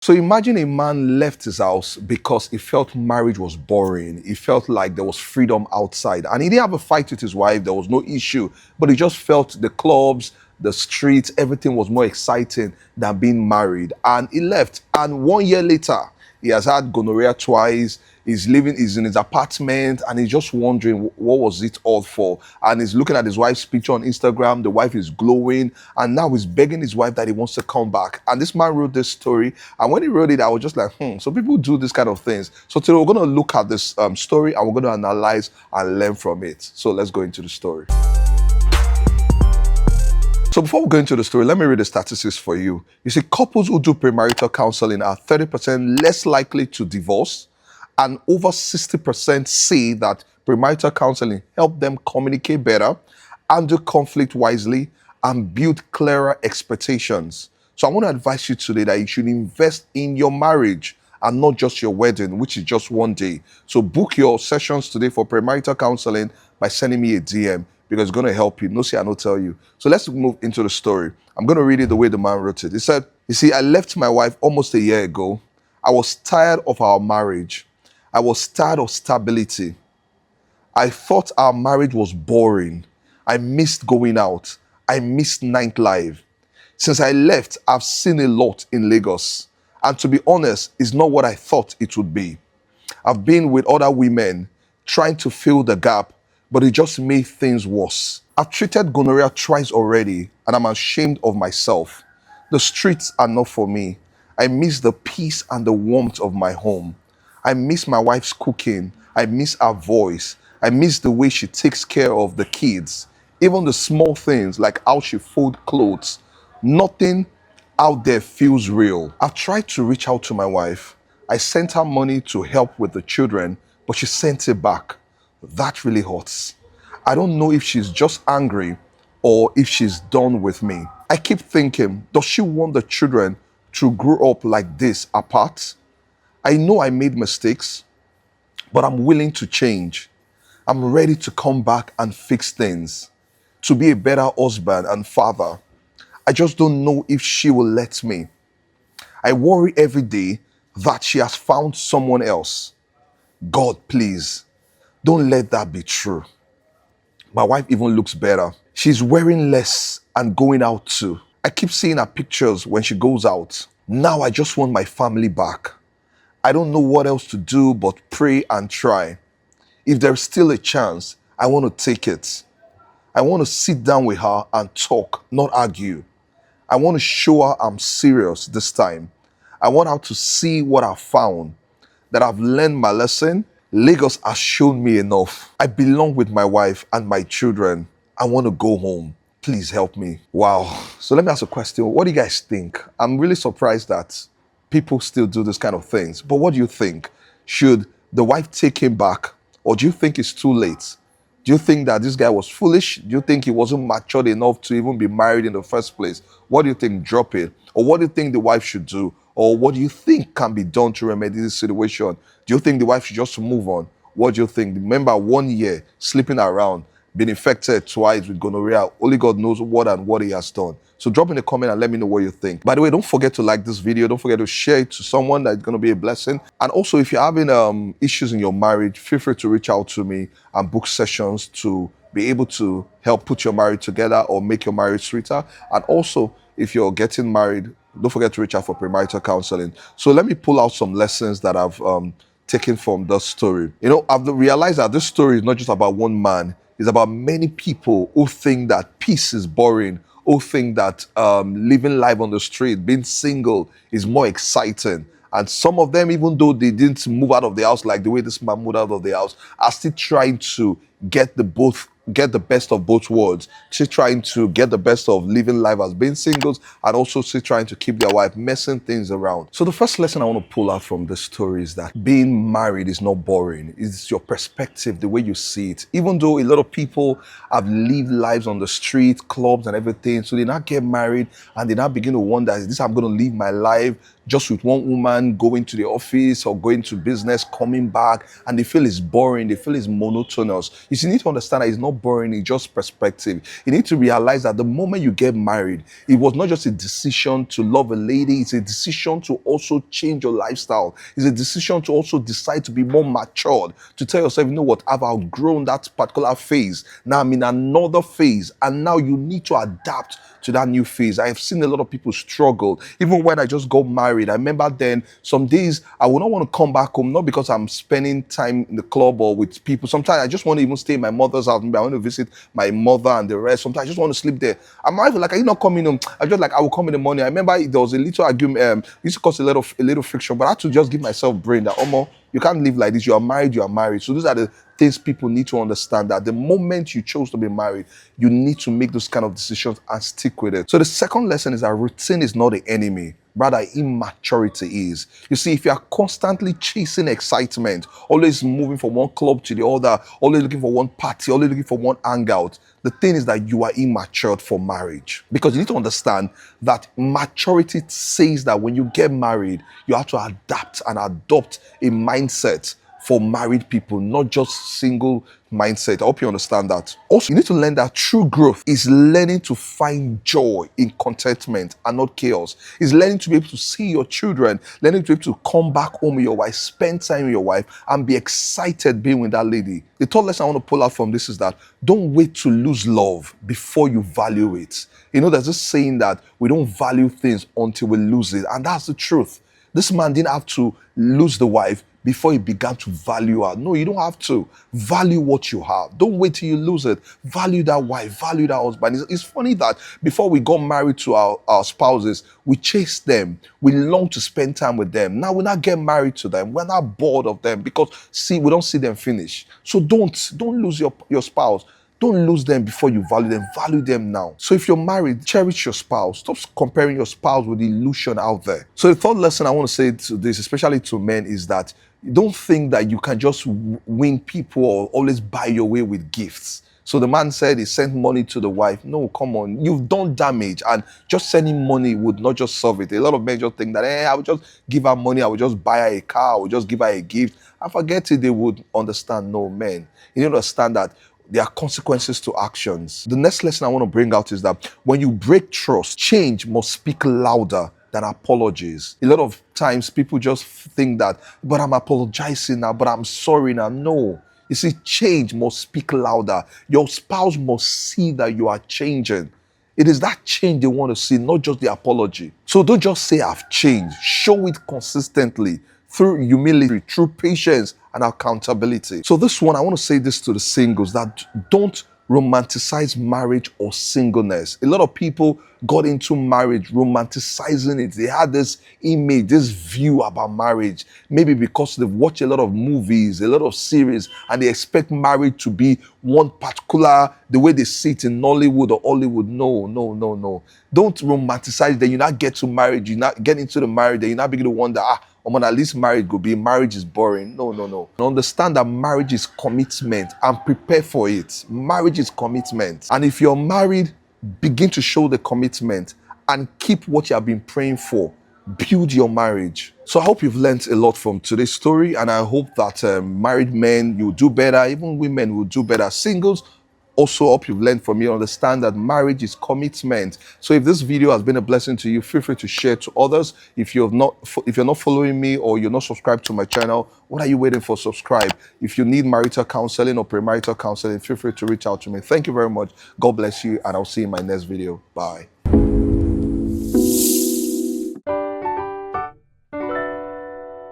So imagine a man left his house because he felt marriage was boring. He felt like there was freedom outside. And he didn't have a fight with his wife. There was no issue. But he just felt the clubs, the streets, everything was more exciting than being married. And he left. And 1 year later, he has had gonorrhea twice. He's in his apartment and he's just wondering what was it all for. And he's looking at his wife's picture on Instagram. The wife is glowing, and now he's begging his wife that he wants to come back. And this man wrote this story. And when he wrote it, I was just like, so people do this kind of things. So today we're going to look at this story and we're going to analyze and learn from it. So let's go into the story. So before we go into the story, let me read the statistics for you. You see, couples who do premarital counseling are 30% less likely to divorce, and over 60% say that premarital counseling helped them communicate better, handle conflict wisely, and build clearer expectations. So I want to advise you today that you should invest in your marriage and not just your wedding, which is just one day. So book your sessions today for premarital counseling by sending me a DM, because it's going to help you. No, see, I don't tell you. So let's move into the story. I'm going to read it the way the man wrote it. He said, you see, I left my wife almost a year ago. I was tired of our marriage. I was tired of stability. I thought our marriage was boring. I missed going out. I missed nightlife. Since I left, I've seen a lot in Lagos. And to be honest, it's not what I thought it would be. I've been with other women trying to fill the gap, but it just made things worse. I've treated gonorrhea twice already, and I'm ashamed of myself. The streets are not for me. I miss the peace and the warmth of my home. I miss my wife's cooking. I miss her voice. I miss the way she takes care of the kids. Even the small things like how she folds clothes. Nothing out there feels real. I've tried to reach out to my wife. I sent her money to help with the children, but she sent it back. That really hurts. I don't know if she's just angry or if she's done with me. I keep thinking, does she want the children to grow up like this apart? I know I made mistakes, but I'm willing to change. I'm ready to come back and fix things, to be a better husband and father. I just don't know if she will let me. I worry every day that she has found someone else. God, please, don't let that be true. My wife even looks better. She's wearing less and going out too. I keep seeing her pictures when she goes out. Now I just want my family back. I don't know what else to do but pray and try. If there's still a chance, I want to take it. I want to sit down with her and talk, not argue. I want to show her I'm serious this time. I want her to see what I found, that I've learned my lesson. Lagos has shown me enough. I belong with my wife and my children. I want to go home. Please help me. Wow. So let me ask a question. What do you guys think? I'm really surprised that people still do this kind of things. But what do you think? Should the wife take him back, or do you think it's too late? Do you think that this guy was foolish? Do you think he wasn't matured enough to even be married in the first place? What do you think? Drop it. Or what do you think the wife should do? Or what do you think can be done to remedy this situation? Do you think the wife should just move on? What do you think? Remember, 1 year sleeping around, been infected twice with gonorrhea. Only God knows what he has done. So drop in a comment and let me know what you think. By the way, don't forget to like this video. Don't forget to share it to someone that's going to be a blessing. And also, if you're having issues in your marriage, feel free to reach out to me and book sessions to be able to help put your marriage together or make your marriage sweeter. And also, if you're getting married, don't forget to reach out for premarital counseling. So let me pull out some lessons that I've taken from the story. You know, I've realized that this story is not just about one man. It's about many people who think that peace is boring, who think that living life on the street, being single is more exciting. And some of them, even though they didn't move out of the house like the way this man moved out of the house, are still trying to get the best of both worlds. Still trying to get the best of living life as being singles, and also still trying to keep their wife, messing things around. So the first lesson I want to pull out from this story is that being married is not boring. It's your perspective, the way you see it. Even though a lot of people have lived lives on the street, clubs and everything, so they now get married and they now begin to wonder, is this how I'm going to live my life? just with one woman, going to the office or going to business, coming back, and they feel it's boring, they feel it's monotonous. You see, you need to understand that it's not boring, it's just perspective. You need to realize that the moment you get married, it was not just a decision to love a lady, it's a decision to also change your lifestyle. It's a decision to also decide to be more matured, to tell yourself, you know what, I've outgrown that particular phase. Now I'm in another phase, and now you need to adapt to that new phase. I have seen a lot of people struggle. Even when I just got married, I remember then some days I would not want to come back home, not because I'm spending time in the club or with people. Sometimes I just want to even stay in my mother's house. Maybe I want to visit my mother and the rest. Sometimes I just want to sleep there. I'm not even like, are you not coming home? I just like, I will come in the morning. I remember there was a little argument, it used to cause a little friction, but I had to just give myself brain that, Omo, you can't live like this. You are married, you are married. So those are the things people need to understand, that the moment you chose to be married, you need to make those kind of decisions and stick with it. So the second lesson is that routine is not the enemy, rather immaturity is. You see, if you are constantly chasing excitement, always moving from one club to the other, always looking for one party, always looking for one hangout, the thing is that you are immature for marriage. Because you need to understand that maturity says that when you get married, you have to adapt and adopt a mindset for married people, not just single mindset. I hope you understand that. Also, you need to learn that true growth is learning to find joy in contentment and not chaos. It's learning to be able to see your children, learning to be able to come back home with your wife, spend time with your wife, and be excited being with that lady. The third lesson I want to pull out from this is that don't wait to lose love before you value it. You know, there's this saying that we don't value things until we lose it, and that's the truth. This man didn't have to lose the wife before he began to value her. No, you don't have to. Value what you have. Don't wait till you lose it. Value that wife, value that husband. It's funny that before we got married to our spouses, we chased them. We long to spend time with them. Now we not get married to them. We're not bored of them because, see, we don't see them finish. So don't lose your spouse. Don't lose them before you value them. Value them now. So if you're married, cherish your spouse. Stop comparing your spouse with the illusion out there. So the third lesson I want to say to this, especially to men, is that don't think that you can just win people or always buy your way with gifts. So the man said he sent money to the wife. No, come on. You've done damage, and just sending money would not just solve it. A lot of men just think that, I would just give her money. I would just buy her a car. I would just give her a gift. And forget it, they would understand. No, men. You need to understand that there are consequences to actions. The next lesson I want to bring out is that when you break trust, change must speak louder than apologies. A lot of times people just think that, but I'm apologizing now, but I'm sorry now. No. You see, change must speak louder. Your spouse must see that you are changing. It is that change they want to see, not just the apology. So don't just say I've changed. Show it consistently through humility, through patience and accountability. So this one, I want to say this to the singles, that don't romanticize marriage or singleness. A lot of people got into marriage romanticizing it. They had this image, this view about marriage, maybe because they've watched a lot of movies, a lot of series, and they expect marriage to be one particular, the way they see it in Nollywood or Hollywood. No. Don't romanticize that you not get to marriage, you not get into the marriage, then you not begin to wonder, at least marriage could be, marriage is boring. No. Understand that marriage is commitment and prepare for it. Marriage is commitment. And if you're married, begin to show the commitment and keep what you have been praying for. Build your marriage. So I hope you've learned a lot from today's story, and I hope that married men, you'll do better. Even women will do better. Singles, also hope you've learned from me. Understand that marriage is commitment. So if this video has been a blessing to you, feel free to share to others. If you're not following me or you're not subscribed to my channel, what are you waiting for? Subscribe. If you need marital counseling or premarital counseling, feel free to reach out to me. Thank you very much. God bless you, and I'll see you in my next video. Bye.